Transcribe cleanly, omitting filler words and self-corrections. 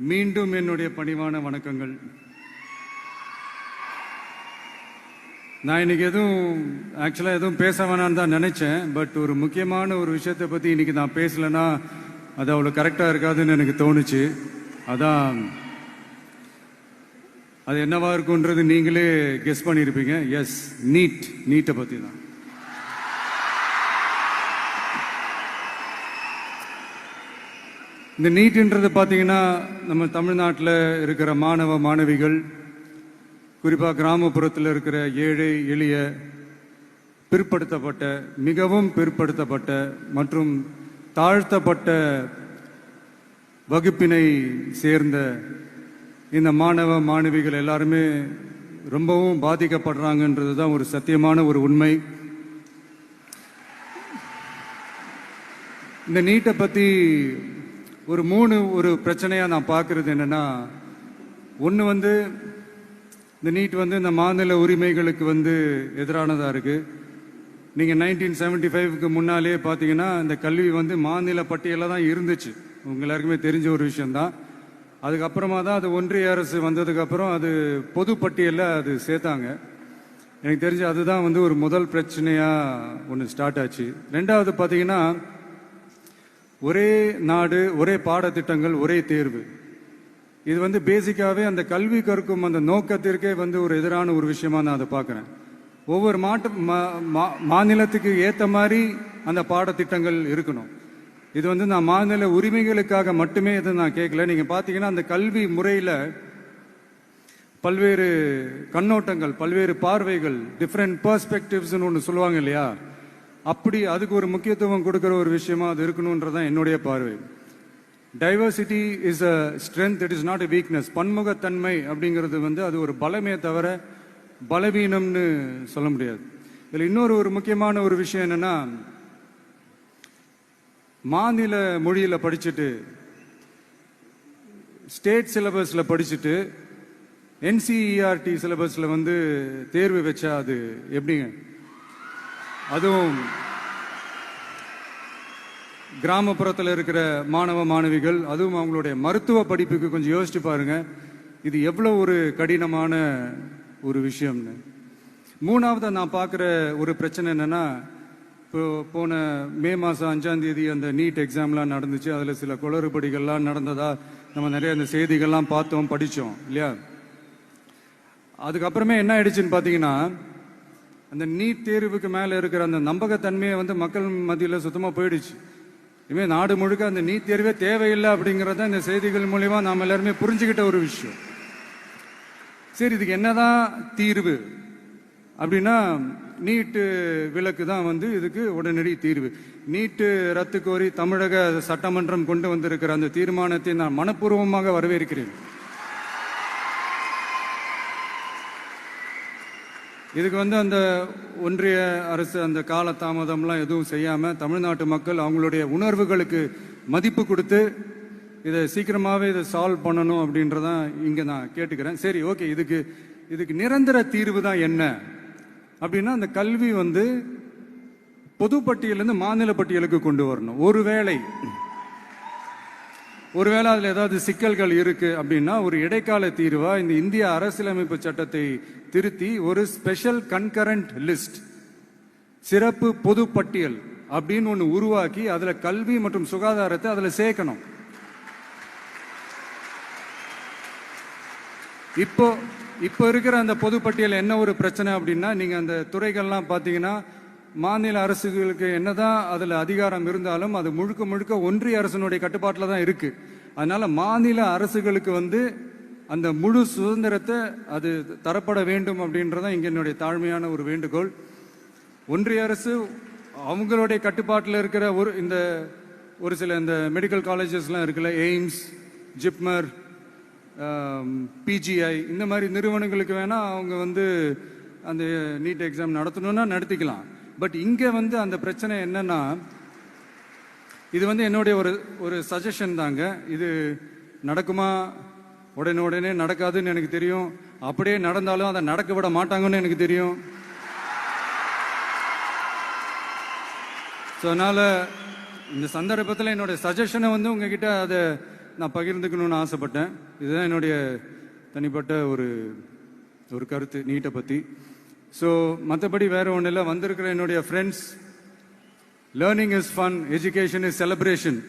மீண்டும் என்னுடைய பணிவான வணக்கங்கள். நான் இன்னைக்கு எதுவும் பேச வேணான்னு தான் நினைச்சேன். பட் ஒரு முக்கியமான ஒரு விஷயத்தை பற்றி இன்னைக்கு நான் பேசலைன்னா அது அவ்வளோ கரெக்டாக இருக்காதுன்னு எனக்கு தோணுச்சு. அதான் அது என்னவா இருக்குன்றது நீங்களே கெஸ் பண்ணியிருப்பீங்க. எஸ், நீட்டை பற்றி தான். இந்த நீட்ன்றது பார்த்தீங்கன்னா நம்ம தமிழ்நாட்டில் இருக்கிற மாணவ மாணவிகள், குறிப்பாக கிராமப்புறத்தில் இருக்கிற ஏழை எளிய பிற்படுத்தப்பட்ட, மிகவும் பிற்படுத்தப்பட்ட மற்றும் தாழ்த்தப்பட்ட வகுப்பினை சேர்ந்த இந்த மாணவ மாணவிகள் எல்லாருமே ரொம்பவும் பாதிக்கப்படுறாங்கன்றது தான் ஒரு சத்தியமான ஒரு உண்மை. இந்த நீட்டை பற்றி ஒரு பிரச்சனையாக நான் பார்க்குறது என்னென்னா, ஒன்று இந்த நீட் இந்த மாநில உரிமைகளுக்கு எதிரானதாக இருக்குது. நீங்கள் 1975க்கு முன்னாலே பார்த்தீங்கன்னா இந்த கல்வி மாநில பட்டியலில் தான் இருந்துச்சு. உங்க எல்லாருக்குமே தெரிஞ்ச ஒரு விஷயம்தான். அதுக்கப்புறமா தான் அது ஒன்றிய அரசு வந்ததுக்கப்புறம் அது பொது பட்டியலில் அது சேர்த்தாங்க. எனக்கு தெரிஞ்சு அதுதான் ஒரு முதல் பிரச்சனையாக ஒன்று ஸ்டார்ட் ஆச்சு. ரெண்டாவது பார்த்தீங்கன்னா, ஒரே நாடு, ஒரே பாடத்திட்டங்கள், ஒரே தேர்வு. இது பேசிக்காவே அந்த கல்வி கற்கும் அந்த நோக்கத்திற்கே ஒரு எதிரான ஒரு விஷயமா நான் அதை பார்க்குறேன். ஒவ்வொரு மாநிலத்துக்கு ஏற்ற மாதிரி அந்த பாடத்திட்டங்கள் இருக்கணும். இது நான் மாநில உரிமைகளுக்காக மட்டுமே இதை நான் கேட்கல. நீங்கள் பார்த்தீங்கன்னா அந்த கல்வி முறையில் பல்வேறு கண்ணோட்டங்கள், பல்வேறு பார்வைகள், டிஃப்ரெண்ட் பெர்ஸ்பெக்டிவ்ஸ்னு ஒன்று சொல்லுவாங்க இல்லையா, அப்படி அதுக்கு ஒரு முக்கியத்துவம் கொடுக்குற ஒரு விஷயமா அது இருக்கணுன்றதான் என்னுடைய பார்வை. Diversity is a strength, it is not a weakness. பன்முகத்தன்மை அப்படிங்கிறது அது ஒரு பலமே தவிர பலவீனம்னு சொல்ல முடியாது. இதில் இன்னொரு முக்கியமான ஒரு விஷயம் என்னன்னா, மாநில மொழியில் படிச்சுட்டு, ஸ்டேட் சிலபஸில் படிச்சுட்டு, என்சிஇஆர்டி சிலபஸில் தேர்வு வச்சா அது எப்படிங்க? அதுவும் கிராமப்புறத்தில் இருக்கிற மாணவ மாணவிகள், அதுவும் அவங்களுடைய மருத்துவ படிப்புக்கு கொஞ்சம் யோசிச்சு பாருங்க, இது எவ்வளோ ஒரு கடினமான ஒரு விஷயம்னு. மூணாவது நான் பார்க்குற ஒரு பிரச்சனை என்னன்னா, இப்போ போன மே மாதம் 5ஆம் தேதி அந்த நீட் எக்ஸாம்லாம் நடந்துச்சு. அதில் சில குளறுபடிகள்லாம் நடந்ததா நம்ம நிறைய அந்த செய்திகள்லாம் பார்த்தோம், படித்தோம் இல்லையா. அதுக்கப்புறமே என்ன ஆயிடுச்சுன்னு பார்த்தீங்கன்னா, அந்த நீட் தேர்வுக்கு மேலே இருக்கிற அந்த நம்பகத்தன்மையை மக்கள் மத்தியில் சுத்தமாக போயிடுச்சு. இனிமேல் நாடு முழுக்க அந்த நீட் தேர்வே தேவையில்லை அப்படிங்கிறத இந்த செய்திகள் மூலிமா நாம் எல்லாருமே புரிஞ்சுக்கிட்ட ஒரு விஷயம். சரி, இதுக்கு என்னதான் தீர்வு அப்படின்னா, நீட்டு விலக்கு தான் இதுக்கு உடனடி தீர்வு. நீட்டு ரத்து கோரி தமிழக சட்டமன்றம் கொண்டு வந்திருக்கிற அந்த தீர்மானத்தை நான் மனப்பூர்வமாக வரவேற்கிறேன். இதுக்கு அந்த ஒன்றிய அரசு அந்த கால தாமதம்லாம் எதுவும் செய்யாமல் தமிழ்நாட்டு மக்கள் அவங்களுடைய உணர்வுகளுக்கு மதிப்பு கொடுத்து இதை சீக்கிரமாகவே இதை சால்வ் பண்ணணும் அப்படின்றதான் இங்கே நான் கேட்டுக்கிறேன். சரி, ஓகே, இதுக்கு நிரந்தர தீர்வு தான் என்ன அப்படின்னா, அந்த கல்வி பொது பட்டியலேருந்து மாநில பட்டியலுக்கு கொண்டு வரணும். ஒருவேளை அதில் ஏதாவது சிக்கல்கள் இருக்கு அப்படின்னா ஒரு இடைக்கால தீர்வா இந்த இந்திய அரசியலமைப்பு சட்டத்தை திருத்தி ஒரு ஸ்பெஷல் கன்கரண்ட் லிஸ்ட், சிறப்பு பொது பட்டியல் அப்படின்னு ஒன்று உருவாக்கி அதுல கல்வி மற்றும் சுகாதாரத்தை அதுல சேர்க்கணும். இப்போ இருக்கிற அந்த பொது பட்டியல் என்ன ஒரு பிரச்சனை அப்படின்னா, நீங்க அந்த துறைகள்லாம் பார்த்தீங்கன்னா மாநில அரசுகளுக்கு என்னதான் அதுல அதிகாரம் இருந்தாலும் அது முழுக்க ஒன்றிய அரசினுடைய கட்டுப்பாட்டில் தான் இருக்கு. அதனால மாநில அரசுகளுக்கு அந்த முழு சுதந்திரத்தை அது தரப்பட வேண்டும் அப்படின்றதான் இங்க என்னுடைய தாழ்மையான ஒரு வேண்டுகோள். ஒன்றிய அரசு அவங்களுடைய கட்டுப்பாட்டில் இருக்கிற ஒரு சில இந்த மெடிக்கல் காலேஜஸ்லாம் இருக்குல்ல, எய்ம்ஸ், ஜிப்மர், பிஜிஐ, இந்த மாதிரி நிறுவனங்களுக்கு வேணா அவங்க அந்த நீட் எக்ஸாம் நடத்தணும்னா நடத்திக்கலாம். பட் இங்க அந்த பிரச்சனை என்னன்னா, இது என்னுடைய ஒரு சஜஷன் தாங்க. இது நடக்குமா? உடனே நடக்காதுன்னு எனக்கு தெரியும். அப்படியே நடந்தாலும் அதை நடக்க விட மாட்டாங்கன்னு எனக்கு தெரியும். ஸோ அதனால இந்த சந்தர்ப்பத்தில் என்னுடைய சஜஷனை உங்ககிட்ட அதை நான் பகிர்ந்துக்கணும்னு ஆசைப்பட்டேன். இதுதான் என்னுடைய தனிப்பட்ட ஒரு கருத்து நீட்டை பற்றி. ஸோ மற்றபடி வேற ஒன்றும் இல்லை. வந்திருக்கிற என்னுடைய friends, learning is fun, education is celebration.